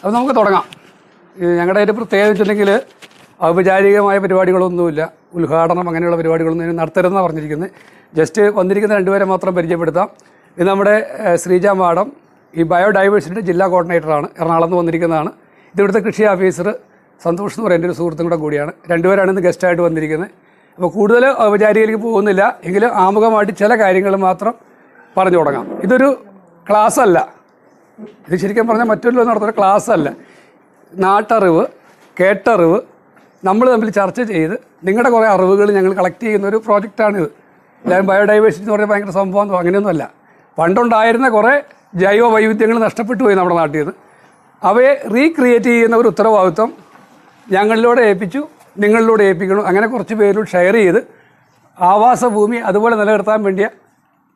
അപ്പോൾ നമുക്ക് തുടങ്ങാം. ഞങ്ങളുടെ ഒരു പ്രത്യേകത വെച്ചിട്ടുണ്ടെങ്കിൽ ഔപചാരികമായ പരിപാടികളൊന്നുമില്ല, ഉദ്ഘാടനം അങ്ങനെയുള്ള പരിപാടികളൊന്നും നടത്തരുതെന്നാണ് പറഞ്ഞിരിക്കുന്നത്. ജസ്റ്റ് വന്നിരിക്കുന്ന രണ്ടുപേരെ മാത്രം പരിചയപ്പെടുത്താം. ഇത് നമ്മുടെ ശ്രീജ മാഡം, ഈ ബയോഡൈവേഴ്സിറ്റിയുടെ ജില്ലാ കോർഡിനേറ്ററാണ്, എറണാകുളത്ത് നിന്ന് വന്നിരിക്കുന്നതാണ്. ഇതിവിടുത്തെ കൃഷി ഓഫീസർ സന്തോഷ് എന്ന് പറയുന്ന ഒരു സുഹൃത്തും കൂടിയാണ്. രണ്ടുപേരാണ് ഇന്ന് ഗസ്റ്റായിട്ട് വന്നിരിക്കുന്നത്. അപ്പോൾ കൂടുതൽ ഔപചാരികയിലേക്ക് പോകുന്നില്ല, എങ്കിലും ആമുഖമായിട്ട് ചില കാര്യങ്ങൾ മാത്രം പറഞ്ഞു തുടങ്ങാം. ഇതൊരു ക്ലാസ് അല്ല, ഇത് ശരിക്കും പറഞ്ഞാൽ മറ്റൊരു നടത്തുന്ന ക്ലാസ് അല്ല. നാട്ടറിവ്, കേട്ടറിവ് നമ്മൾ തമ്മിൽ ചർച്ച ചെയ്ത് നിങ്ങളുടെ കുറേ അറിവുകൾ ഞങ്ങൾ കളക്ട് ചെയ്യുന്ന ഒരു പ്രോജക്റ്റാണിത്. എല്ലാവരും ബയോഡൈവേഴ്സിറ്റി എന്ന് പറഞ്ഞാൽ ഭയങ്കര സംഭവം അങ്ങനെയൊന്നുമല്ല. പണ്ടുണ്ടായിരുന്ന കുറേ ജൈവ വൈവിധ്യങ്ങൾ നഷ്ടപ്പെട്ടു പോയി നമ്മുടെ നാട്ടിൽ നിന്ന്. അവയെ റീക്രിയേറ്റ് ചെയ്യുന്ന ഒരു ഉത്തരവാദിത്വം ഞങ്ങളിലൂടെ ഏൽപ്പിച്ചു, നിങ്ങളിലൂടെ ഏൽപ്പിക്കണം. അങ്ങനെ കുറച്ച് പേരോട് ഷെയർ ചെയ്ത് ആവാസഭൂമി അതുപോലെ നിലനിർത്താൻ വേണ്ടിയ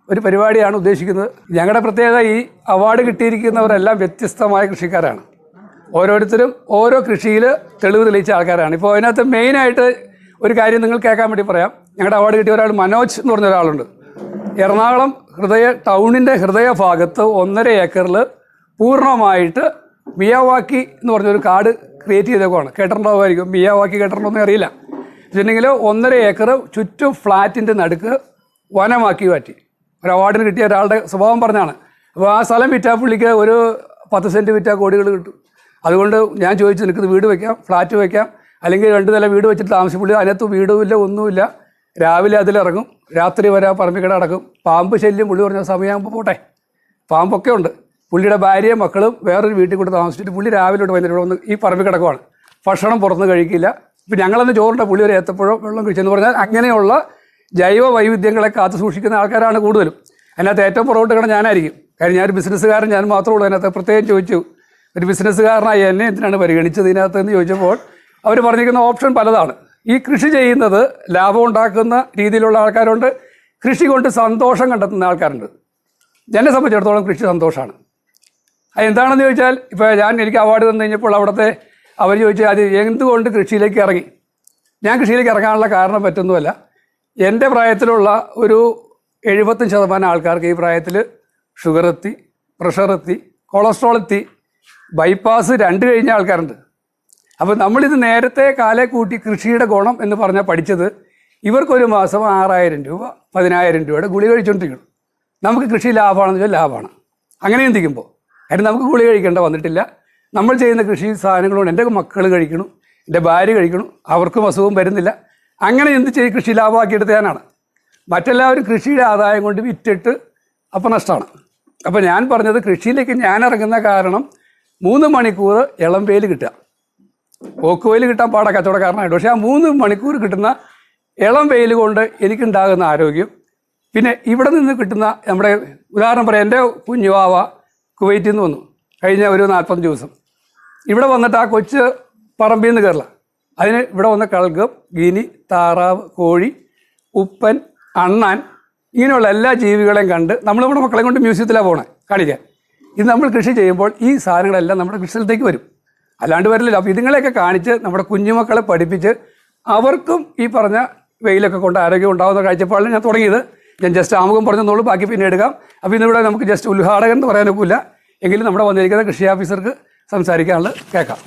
ഒരു പരിപാടിയാണ് ഉദ്ദേശിക്കുന്നത്. ഞങ്ങളുടെ പ്രത്യേകത, ഈ അവാർഡ് കിട്ടിയിരിക്കുന്നവരെല്ലാം വ്യത്യസ്തമായ കൃഷിക്കാരാണ്. ഓരോരുത്തരും ഓരോ കൃഷിയിൽ തെളിവ് തെളിയിച്ച ആൾക്കാരാണ്. ഇപ്പോൾ അതിനകത്ത് മെയിനായിട്ട് ഒരു കാര്യം നിങ്ങൾ കേൾക്കാൻ വേണ്ടി പറയാം. ഞങ്ങളുടെ അവാർഡ് കിട്ടിയ ഒരാൾ മനോജ് എന്ന് പറഞ്ഞ ഒരാളുണ്ട്. എറണാകുളം ടൗണിൻ്റെ ഹൃദയഭാഗത്ത് 1.5 ഏക്കറിൽ പൂർണ്ണമായിട്ട് മിയാവാക്കി എന്ന് പറഞ്ഞൊരു കാട് ക്രിയേറ്റ് ചെയ്തേക്കുവാണ്. കേട്ടിട്ടുണ്ടാവുമായിരിക്കും, മിയാവാക്കി കേട്ടിട്ടുണ്ടോന്നും അറിയില്ല. വെച്ചിട്ടുണ്ടെങ്കിൽ 1.5 ഏക്കർ ചുറ്റും ഫ്ലാറ്റിൻ്റെ നടുക്ക് വനമാക്കി മാറ്റി. ഒരു അവാർഡിന് കിട്ടിയ ഒരാളുടെ സ്വഭാവം പറഞ്ഞാണ്. അപ്പോൾ ആ സ്ഥലം വിറ്റാൽ പുള്ളിക്ക് ഒരു 10 സെൻറ്റ് വിറ്റാൽ കോടികൾ കിട്ടും. അതുകൊണ്ട് ഞാൻ ചോദിച്ചു, നിനക്ക് വീട് വയ്ക്കാം, ഫ്ലാറ്റ് വയ്ക്കാം, അല്ലെങ്കിൽ 2 നില വീട് വെച്ചിട്ട് താമസിക്കും. പുള്ളി അതിനകത്ത് വീടുമില്ല, ഒന്നുമില്ല. രാവിലെ അതിലിറങ്ങും, രാത്രി വരെ പറമ്പിക്കട അടക്കും. പാമ്പ് ശല്യം പുള്ളി പറഞ്ഞ സമയമാകുമ്പോൾ പോട്ടെ, പാമ്പൊക്കെ ഉണ്ട്. പുള്ളിയുടെ ഭാര്യയും മക്കളും വേറൊരു വീട്ടിൽ കൊണ്ട് താമസിച്ചിട്ട് പുള്ളി രാവിലെ തൊട്ട് വൈകുന്നേരം വന്ന് ഈ പറമ്പിൽ കിടക്കുവാണ്. ഭക്ഷണം പുറത്തുനിന്ന് കഴിക്കില്ല. ഇപ്പം ഞങ്ങളന്ന് ചോറിൻ്റെ പുള്ളി ഒരു ഏത്തപ്പഴോ വെള്ളം കഴിച്ചെന്ന് പറഞ്ഞാൽ അങ്ങനെയുള്ള ജൈവ വൈവിധ്യങ്ങളെ കാത്തു സൂക്ഷിക്കുന്ന ആൾക്കാരാണ് കൂടുതലും. അതിനകത്ത് ഏറ്റവും പുറകോട്ട് കിടന്ന് ഞാനായിരിക്കും. കാര്യം ഞാനൊരു ബിസിനസ്സുകാരൻ, ഞാൻ മാത്രമേ ഉള്ളൂ. അതിനകത്ത് പ്രത്യേകം ചോദിച്ചു, ഒരു ബിസിനസ്സുകാരനായി എന്നെ എന്തിനാണ് പരിഗണിച്ചത് ഇതിനകത്ത് എന്ന് ചോദിച്ചപ്പോൾ അവർ പറഞ്ഞിരിക്കുന്ന ഓപ്ഷൻ പലതാണ്. ഈ കൃഷി ചെയ്യുന്നത് ലാഭം ഉണ്ടാക്കുന്ന രീതിയിലുള്ള ആൾക്കാരുണ്ട്, കൃഷി കൊണ്ട് സന്തോഷം കണ്ടെത്തുന്ന ആൾക്കാരുണ്ട്. എന്നെ സംബന്ധിച്ചിടത്തോളം കൃഷി സന്തോഷമാണ്. അതെന്താണെന്ന് ചോദിച്ചാൽ, ഇപ്പോൾ എനിക്ക് അവാർഡ് തന്നു കഴിഞ്ഞപ്പോൾ അവിടുത്തെ അവർ ചോദിച്ചാൽ അത് എന്തുകൊണ്ട് കൃഷിയിലേക്ക് ഇറങ്ങി. ഞാൻ കൃഷിയിലേക്ക് ഇറങ്ങാനുള്ള കാരണം പറ്റൊന്നുമല്ല. എൻ്റെ പ്രായത്തിലുള്ള ഒരു 75% ആൾക്കാർക്ക് ഈ പ്രായത്തിൽ ഷുഗർ എത്തി, പ്രഷർ എത്തി, കൊളസ്ട്രോൾ എത്തി, ബൈപ്പാസ് 2 കഴിഞ്ഞ ആൾക്കാരുണ്ട്. അപ്പോൾ നമ്മളിത് നേരത്തെ കാലേ കൂട്ടി കൃഷിയുടെ ഗുണം എന്ന് പറഞ്ഞാൽ പഠിച്ചത്, ഇവർക്കൊരു മാസം 6000 രൂപ 10000 രൂപയുടെ ഗുളിക കഴിച്ചുകൊണ്ടിരിക്കണം. നമുക്ക് കൃഷി ലാഭമാണെന്ന് വെച്ചാൽ ലാഭമാണ്. അങ്ങനെ ചിന്തിക്കുമ്പോൾ കാര്യം നമുക്ക് ഗുളിക കഴിക്കേണ്ട വന്നിട്ടില്ല. നമ്മൾ ചെയ്യുന്ന കൃഷി സാധനങ്ങളുകൊണ്ട് എൻ്റെ മക്കൾ കഴിക്കണം, എൻ്റെ ഭാര്യ കഴിക്കണം, അവർക്കും അസുഖം വരുന്നില്ല. അങ്ങനെ ചിന്തിച്ച് ഈ കൃഷി ലാഭമാക്കിയെടുത്ത് ഞാനാണ്. മറ്റെല്ലാവരും കൃഷിയുടെ ആദായം കൊണ്ട് വിറ്റിട്ട് അപ്പോൾ നഷ്ടമാണ്. അപ്പോൾ ഞാൻ പറഞ്ഞത്, കൃഷിയിലേക്ക് ഞാൻ ഇറങ്ങുന്ന കാരണം 3 മണിക്കൂർ ഇളം വെയിൽ കിട്ടുക. പോക്കുവെയിൽ കിട്ടാൻ പാടാ കച്ചവടക്കാരനായിട്ട്. പക്ഷേ ആ 3 മണിക്കൂർ കിട്ടുന്ന ഇളം വെയിൽ കൊണ്ട് എനിക്കുണ്ടാകുന്ന ആരോഗ്യം, പിന്നെ ഇവിടെ നിന്ന് കിട്ടുന്ന നമ്മുടെ ഉദാഹരണം പറയാം, എൻ്റെ കുഞ്ഞുവാവ കുവൈറ്റിൽ നിന്ന് വന്നു കഴിഞ്ഞ ഒരു 40 ദിവസം. ഇവിടെ വന്നിട്ട് ആ കൊച്ച് പറമ്പിൽ നിന്ന് കയറില്ല. അതിന് ഇവിടെ വന്ന കൾഗം, ഗിനി, താറാവ്, കോഴി, ഉപ്പൻ, അണ്ണാൻ, ഇങ്ങനെയുള്ള എല്ലാ ജീവികളെയും കണ്ട് നമ്മുടെ മക്കളെ കൊണ്ട് മ്യൂസിയത്തിലാണ് പോകണേ കാണിക്കാൻ. ഇത് നമ്മൾ കൃഷി ചെയ്യുമ്പോൾ ഈ സാധനങ്ങളെല്ലാം നമ്മുടെ കൃഷി സ്ഥലത്തേക്ക് വരും, അല്ലാണ്ട് വരില്ല. അപ്പോൾ ഇതുങ്ങളെയൊക്കെ കാണിച്ച് നമ്മുടെ കുഞ്ഞുമക്കളെ പഠിപ്പിച്ച് അവർക്കും ഈ പറഞ്ഞ വെയിലൊക്കെ കൊണ്ട് ആരോഗ്യം ഉണ്ടാകുന്ന കാഴ്ചപ്പാടിൽ ഞാൻ തുടങ്ങിയത്. ഞാൻ ജസ്റ്റ് ആമുഖം പറഞ്ഞെന്നുള്ളൂ, ബാക്കി പിന്നെ എടുക്കാം. അപ്പോൾ ഇന്നിവിടെ നമുക്ക് ജസ്റ്റ് ഉദ്ഘാടകൻ എന്ന് പറയാനൊക്കില്ല, എങ്കിലും നമ്മുടെ വന്നിരിക്കുന്ന കൃഷി ഓഫീസർക്ക് സംസാരിക്കാനുള്ളത് കേൾക്കാം.